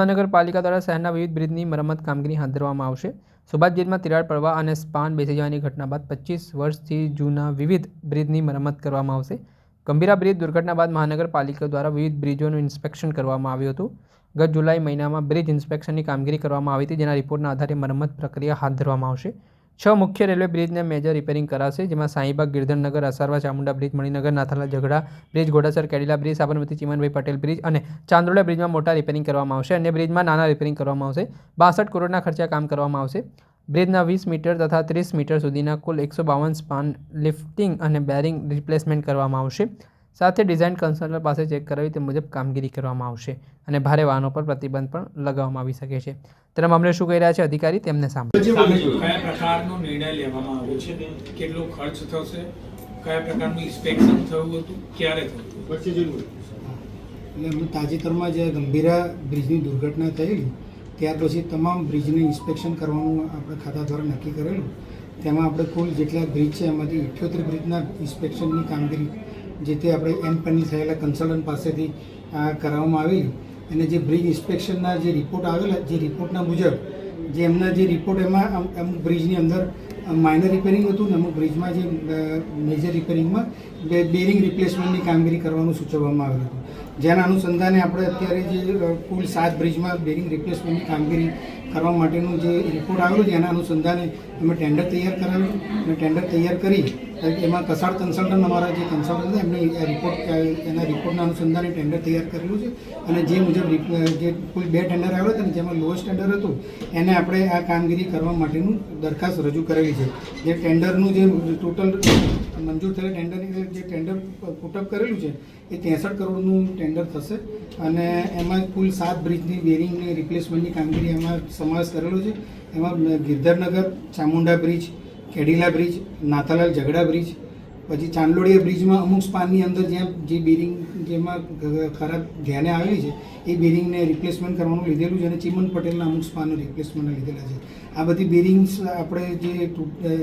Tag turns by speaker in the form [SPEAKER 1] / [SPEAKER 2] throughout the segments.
[SPEAKER 1] મહાનગરપાલિકા દ્વારા શહેરના વિવિધ બ્રિજની મરમ્મત કામગીરી હાથ ધરવામાં આવશે. સુભાષ બ્રિજમાં તિરાડ પડવા અને સ્પાન બેસી જવાની ઘટના બાદ 25 વર્ષથી જૂના વિવિધ બ્રિજની મરમ્મત કરવામાં આવશે. ગંભીરા બ્રિજ દુર્ઘટના બાદ મહાનગરપાલિકા દ્વારા વિવિધ બ્રિજોનું ઇન્સ્પેક્શન કરવામાં આવ્યું હતું. ગત જુલાઈ મહિનામાં બ્રિજ ઇન્સ્પેક્શનની કામગીરી કરવામાં આવી હતી, જેના રિપોર્ટના આધારે મરમ્મત પ્રક્રિયા હાથ ધરવામાં આવશે. 6 મુખ્ય રેલવે બ્રિજને મેજર રિપેરિંગ કરાશે, જેમાં શાહીબાગ, ગિરધરનગર, અસારવા, ચામુંડા બ્રિજ, મણિનગર, નાથાલાલ ઝઘડા bridge, Ghodasar, Cadila bridge, Sabarmati, Chimanbhai Patel bridge અને ચાંદોડા બ્રિજમાં મોટા રિપેરિંગ કરવામાં આવશે. અન્ય બ્રિજમાં નાના રિપેરિંગ કરવામાં આવશે. 62 કરોડના ખર્ચે કામ કરવામાં આવશે. બ્રિજના 20 મીટર તથા 30 મીટર સુધીના કુલ 152 સ્પાન લિફ્ટિંગ અને બેરિંગ રિપ્લેસમેન્ટ કરવામાં આવશે. સાથે ડિઝાઇન કન્સલ્ટન્ટ પાસે ચેક કરાવી તે મુજબ કામગીરી કરવામાં આવશે અને ભારે વાહનો પર પ્રતિબંધ પણ લગાવવામાં આવી શકે છે. તેના મામલે શું કહી રહ્યા છે અધિકારી, તેમને સાંભળો.
[SPEAKER 2] કયા પ્રકારનો નિર્ણય લેવામાં આવ્યો છે, કેટલો ખર્ચ થશે, કયા પ્રકારનું ઇન્સ્પેક્શન થયું હતું, ક્યારે થયું?
[SPEAKER 3] એટલે તાજેતરમાં જે ગંભીરા બ્રિજની દુર્ઘટના થયેલી ત્યાર પછી તમામ બ્રિજને ઇન્સ્પેક્શન કરવાનું આપણે ખાતા દ્વારા નક્કી કરેલું. તેમાં આપણે કુલ જેટલા બ્રિજ છે એમાંથી 78 બ્રિજના ઇન્સ્પેક્શનની કામગીરી જે તે આપણે એનપેનલ થયેલા કન્સલ્ટન્ટ પાસેથી કરાવવામાં આવેલી. અને જે બ્રિજ ઇન્સ્પેક્શનના જે રિપોર્ટ આવેલા, જે રિપોર્ટના મુજબ જે એમના જે રિપોર્ટ એમાં અમુક બ્રિજની અંદર માઇનર રિપેરિંગ હતું ને અમુક બ્રિજમાં જે મેજર રિપેરિંગમાં બેરિંગ રિપ્લેસમેન્ટની કામગીરી કરવાનું સૂચવવામાં આવેલું હતું. જેના અનુસંધાને આપણે અત્યારે જે કુલ 7 બ્રિજમાં બેરિંગ રિપ્લેસમેન્ટની કામગીરી કરવા માટેનું જે રિપોર્ટ આવેલો છે એના અનુસંધાને અમે ટેન્ડર તૈયાર કરાવ્યું અને ટેન્ડર તૈયાર કરી એમાં કસાડ કન્સલ્ટન્ટ અમારા જે કન્સલ્ટન્ટ છે એમને એના રિપોર્ટના અનુસંધાને ટેન્ડર તૈયાર કરેલું છે. અને જે મુજબ જે કુલ 2 ટેન્ડર આવેલા હતા ને જેમાં લોએસ્ટ ટેન્ડર હતું એને આપણે આ કામગીરી કરવા માટેનું દરખાસ્ત રજૂ કરેલી છે. જે ટેન્ડરનું જે ટોટલ મંજૂર થયેલા ટેન્ડરની જે ટેન્ડર પુટઅપ કરેલું છે એ 63 કરોડનું ટેન્ડર થશે. અને એમાં કુલ 7 બ્રિજની બેરિંગની રિપ્લેસમેન્ટની કામગીરી એમાં સમાવેશ કરેલો છે. એમાં ગિરધરનગર, ચામુંડા બ્રિજ, કેડીલા બ્રિજ, નાથાલાલ ઝઘડા બ્રિજ, પછી ચાંદલોડિયા બ્રિજમાં અમુક સ્પાનની અંદર જ્યાં જે બેરિંગ જેમાં ખરાબ ધ્યાને આવેલી છે એ બેરિંગને રિપ્લેસમેન્ટ કરવાનું લીધેલું છે. અને ચીમન પટેલના અમુક સ્પાનને રિપ્લેસમેન્ટ લીધેલા છે. આ બધી બેરિંગ્સ આપણે જે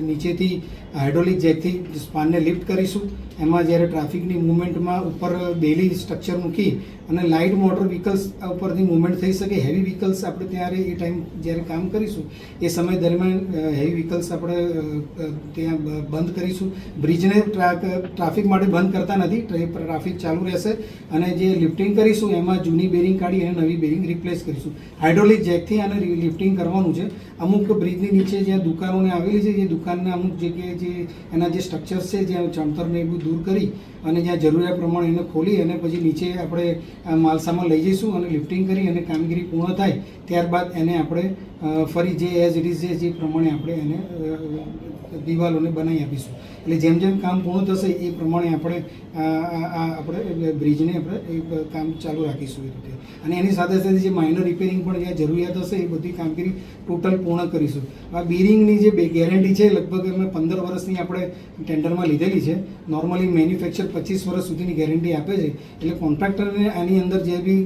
[SPEAKER 3] નીચેથી હાઇડ્રોલિક જેકથી સ્પાનને લિફ્ટ કરીશું. એમાં જ્યારે ટ્રાફિકની મૂવમેન્ટમાં ઉપર બેલી સ્ટ્રક્ચર મૂકી અને લાઇટ મોટર વ્હીકલ્સ ઉપરથી મૂવમેન્ટ થઈ શકે, હેવી વ્હીકલ્સ આપણે ત્યારે એ ટાઈમ જ્યારે કામ કરીશું એ સમય દરમિયાન હેવી વ્હીકલ્સ આપણે ત્યાં બંધ કરીશું. બ્રિજને ટ્રાફિક માટે બંધ કરતા નથી, ટ્રાફિક ચાલુ રહેશે. અને જે લિફ્ટિંગ કરીશું એમાં જૂની બેરિંગ કાઢી અને નવી બેરિંગ રિપ્લેસ કરીશું. હાઇડ્રોલિક જેકથી આને લિફ્ટિંગ કરવાનું છે. અમુક બ્રિજની નીચે જ્યાં દુકાનોને આવેલી છે એ દુકાનના અમુક જગ્યાએ જે એના જે સ્ટ્રક્ચર્સ છે જ્યાં ચણતરને એવું દૂર કરી અને જ્યાં જરૂરિયાત પ્રમાણે એને ખોલી અને પછી નીચે આપણે માલસામાન લઈ જઈશું અને લિફ્ટિંગ કરી અને કામગીરી પૂર્ણ થાય ત્યારબાદ એને આપણે ફરી જે એઝ ઇટ ઇઝ જે પ્રમાણે આપણે એને દિવાલોને બનાવી આપીશું. એટલે જેમ જેમ કામ પૂર્ણ થશે એ પ્રમાણે આપણે બ્રિજને આપણે કામ ચાલુ રાખીશું એ રીતે. અને એની સાથે સાથે જે માઇનર રિપેરિંગ પણ જ્યાં જરૂરિયાત હશે એ બધી કામગીરી ટોટલ પૂર્ણ કરીશું. આ બેરિંગની જે ગેરંટી છે લગભગ અમે 15 વર્ષની આપણે ટેન્ડરમાં લીધેલી છે. નોર્મલી મેન્યુફેક્ચર 25 વર્ષ સુધીની ગેરંટી આપે છે. એટલે કોન્ટ્રાક્ટરને આની અંદર જે બી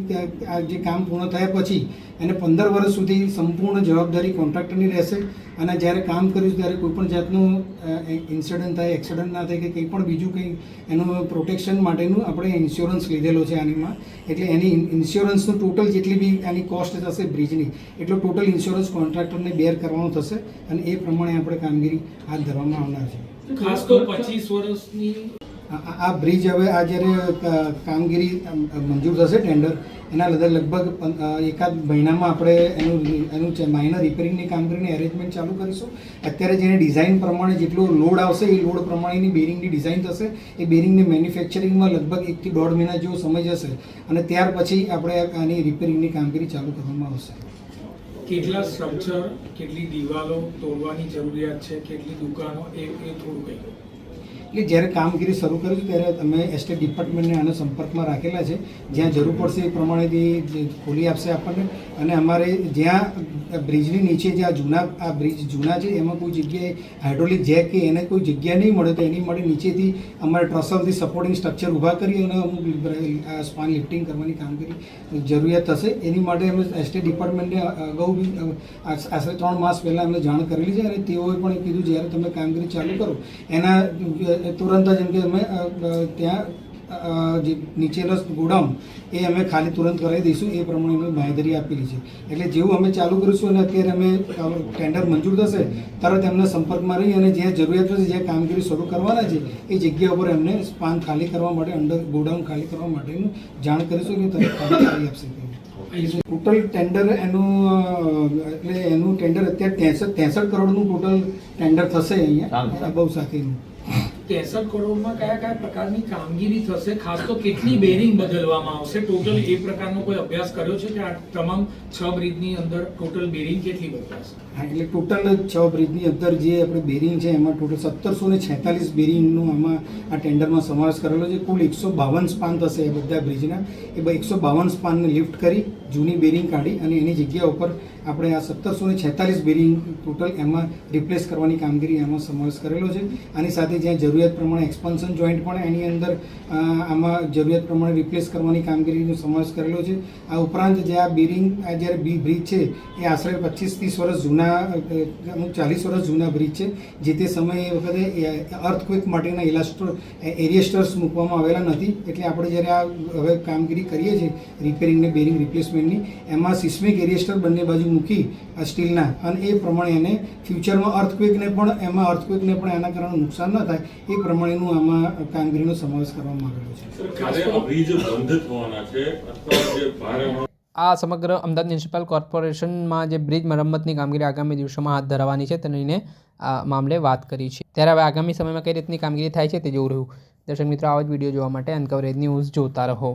[SPEAKER 3] આ જે કામ પૂર્ણ થયા પછી એને 15 વર્ષ સુધી સંપૂર્ણ જવાબદારી કોન્ટ્રાક્ટરની રહેશે. અને જ્યારે કામ કરીશું ત્યારે કોઈપણ જાતનું ઇન્સિડન્ટ થાય, એક્સિડન્ટ ના થાય કે કંઈ પણ બીજું કંઈ એનું પ્રોટેક્શન માટેનું આપણે ઇન્સ્યોરન્સ લીધેલો છે આનીમાં. એટલે એની ઇન્સ્યોરન્સનું ટોટલ જેટલી બી આની કોસ્ટ થશે બ્રિજની એટલો ટોટલ ઇન્સ્યોરન્સ કોન્ટ્રાક્ટરને બેર કરવાનો થશે. અને એ પ્રમાણે આપણે કામગીરી હાથ ધરવામાં આવનાર છે.
[SPEAKER 2] ખાસ તો 25 વર્ષની
[SPEAKER 3] આ બ્રિજ હવે આ જ્યારે કામગીરી મંજૂર થશે ટેન્ડર એના લગભગ એકાદ મહિનામાં આપણે એનું માઇનર રિપેરિંગની કામગીરીની અરેન્જમેન્ટ ચાલુ કરીશું. અત્યારે જેને ડિઝાઇન પ્રમાણે જેટલો લોડ આવશે એ લોડ પ્રમાણેની બેરિંગની ડિઝાઇન થશે. એ બેરિંગની મેન્યુફેક્ચરિંગમાં લગભગ 1 થી 1.5 મહિના જેવો સમય જશે. અને ત્યાર પછી આપણે આની રિપેરિંગની કામગીરી ચાલુ કરવામાં આવશે.
[SPEAKER 2] કેટલા સ્ટ્રક્ચર, કેટલી દિવાલો તોડવાની જરૂરિયાત છે, કેટલી દુકાનો એ થોડું કહી દો.
[SPEAKER 3] એટલે જ્યારે કામગીરી શરૂ કરીશું ત્યારે અમે એસ્ટેટ ડિપાર્ટમેન્ટને આના સંપર્કમાં રાખેલા છે. જ્યાં જરૂર પડશે એ પ્રમાણેથી ખોલી આપશે આપણને. અને અમારે જ્યાં બ્રિજની નીચે જે આ બ્રિજ જૂના છે એમાં કોઈ જગ્યાએ હાઇડ્રોલિક જેક કે એને કોઈ જગ્યા નહીં મળે તો એની માટે નીચેથી અમારે ટ્રસલથી સપોર્ટિંગ સ્ટ્રક્ચર ઊભા કરી અને અમુક સ્પાન લિફ્ટિંગ કરવાની કામગીરી જરૂરિયાત થશે. એની માટે અમે એસ્ટેટ ડિપાર્ટમેન્ટને અગાઉ બી આશરે 3 માસ પહેલાં અમને જાણ કરેલી છે. અને તેઓએ પણ કીધું જ્યારે તમે કામગીરી ચાલુ કરો એના તુરંત જ એમ કે અમે ત્યાં જે નીચેનો ગોડાઉન એ અમે ખાલી તુરંત કરાવી દઈશું એ પ્રમાણે અમે બાંહેધરી આપેલી છે. એટલે જેવું અમે ચાલુ કરીશું અને અત્યારે અમે ટેન્ડર મંજૂર થશે તરત એમના સંપર્કમાં રહી અને જ્યાં જરૂરિયાત હશે જ્યાં કામગીરી શરૂ કરવાના છે એ જગ્યા ઉપર એમને સ્પાન ખાલી કરવા માટે અંડર ગોડાઉન ખાલી કરવા માટેનું જાણ કરીશું કે તરત ખાલી કરી આપશે. ટોટલ ટેન્ડર એટલે એનું ટેન્ડર અત્યારે 63 કરોડનું ટોટલ ટેન્ડર થશે અહીંયા બહુ સાથેનું.
[SPEAKER 2] 63 કરોડમાં કયા પ્રકારની કામગીરી થશે, ખાસ તો કેટલી બેરિંગ બદલવામાં આવશે, ટોટલ એ પ્રકારનો કોઈ અભ્યાસ કર્યો છે કે આ તમામ 6 બ્રિજની અંદર ટોટલ બેરિંગ કેટલી બદલાશે?
[SPEAKER 3] હા, એટલે ટોટલ 6 બ્રિજની અંદર જે આપણે બેરિંગ છે એમાં ટોટલ 1746 બેરિંગનો આમાં આ ટેન્ડરમાં સમાવેશ કરેલો છે. કુલ 152 સ્પાન થશે એ બધા બ્રિજના. એ 152 સ્પાનને લિફ્ટ કરી જૂની બેરિંગ કાઢી અને એની જગ્યા ઉપર આપણે આ 1746 બેરિંગ ટોટલ એમાં રિપ્લેસ કરવાની કામગીરી એમાં સમાવેશ કરેલો છે. આની સાથે જ્યાં જરૂરિયાત પ્રમાણે એક્સપાન્શન જોઈન્ટ પણ એની અંદર આમાં જરૂરિયાત પ્રમાણે રિપ્લેસ કરવાની કામગીરીનો સમાવેશ કરેલો છે. આ ઉપરાંત જે આ બેરિંગ આ જ્યારે બ્રિજ છે એ આશરે 25-30 વર્ષ જૂના 40 વર્ષ જૂના બ્રિજ છે. જે તે સમયે એ વખતે અર્થક્વેક માટેના એરિયેસ્ટર્સ મૂકવામાં આવેલા નથી. એટલે આપણે જ્યારે આ હવે કામગીરી કરીએ છીએ રિપેરિંગ ને બેરિંગ રિપ્લેસમેન્ટની એમાં સિસ્મિક એરિયેસ્ટર બંને બાજુ મૂકી સ્ટીલના અને એ પ્રમાણે એને ફ્યુચરમાં અર્થક્વેકને પણ એના કારણે નુકસાન ન થાય એ પ્રમાણેનું આમાં કામગીરીનો સમાવેશ કરવામાં આવેલો છે.
[SPEAKER 1] આ સમગ્ર અમદાવાદ મ્યુનિસિપલ કોર્પોરેશનમાં જે બ્રિજ મરમ્મતની કામગીરી આગામી દિવસોમાં હાથ ધરવાની છે તેને લઈને આ મામલે વાત કરી છે. ત્યારે હવે આગામી સમયમાં કઈ રીતની કામગીરી થાય છે તે જોવું રહ્યું. દર્શક મિત્રો, આવા જ વિડીયો જોવા માટે અનકવરેજ ન્યૂઝ જોતા રહો.